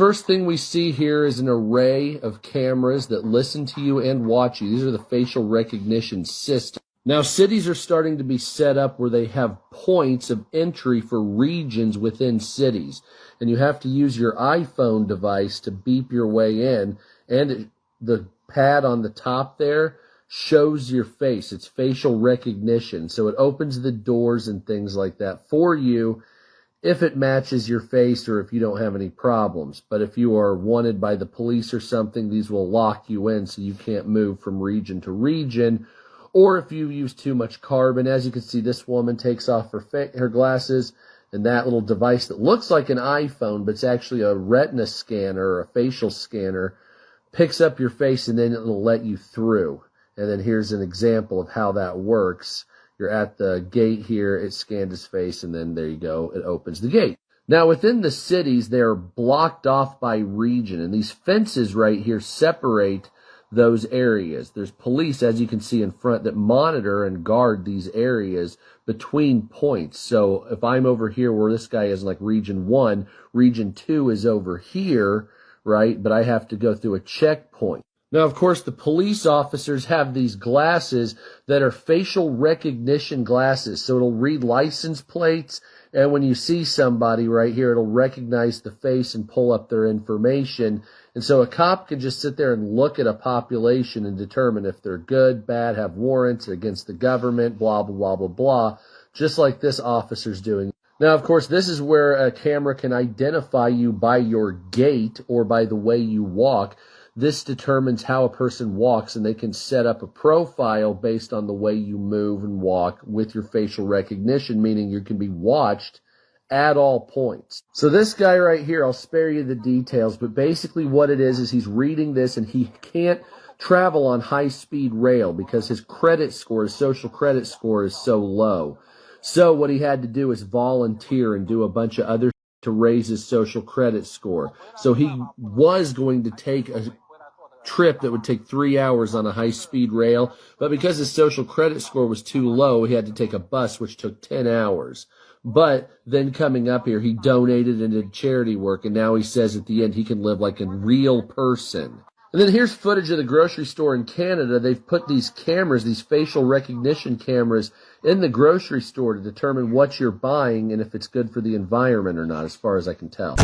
first thing we see here is an array of cameras that listen to you and watch you. These are the facial recognition systems. Now, cities are starting to be set up where they have points of entry for regions within cities. And you have to use your iPhone device to beep your way in. And the pad on the top there shows your face. It's facial recognition. So it opens the doors and things like that for you if it matches your face or if you don't have any problems. But if you are wanted by the police or something, these will lock you in so you can't move from region to region. Or if you use too much carbon. As you can see, this woman takes off her glasses, and that little device that looks like an iPhone, but it's actually a retina scanner or a facial scanner, picks up your face and then it'll let you through. And then here's an example of how that works. You're at the gate here, it scanned his face, and then there you go, it opens the gate. Now, within the cities, they're blocked off by region, and these fences right here separate those areas. There's police, as you can see in front, that monitor and guard these areas between points. So if I'm over here where this guy is, like region 1, region 2 is over here, right? But I have to go through a checkpoint. Now, of course, the police officers have these glasses that are facial recognition glasses. So it'll read license plates, and when you see somebody right here, it'll recognize the face and pull up their information. And so a cop can just sit there and look at a population and determine if they're good, bad, have warrants against the government, blah, blah, blah, blah, blah, just like this officer's doing. Now, of course, this is where a camera can identify you by your gait or by the way you walk. This determines how a person walks, and they can set up a profile based on the way you move and walk with your facial recognition, meaning you can be watched at all points. So this guy right here, I'll spare you the details, but basically what it is he's reading this, and he can't travel on high-speed rail because his credit score, his social credit score is so low. So what he had to do is volunteer and do a bunch of other to raise his social credit score. So he was going to take a trip that would take 3 hours on a high-speed rail, but because his social credit score was too low, he had to take a bus, which took 10 hours. But then coming up here, he donated and did charity work, and now he says at the end he can live like a real person. And then here's footage of the grocery store in Canada. They've put these cameras, these facial recognition cameras, in the grocery store to determine what you're buying and if it's good for the environment or not, as far as I can tell.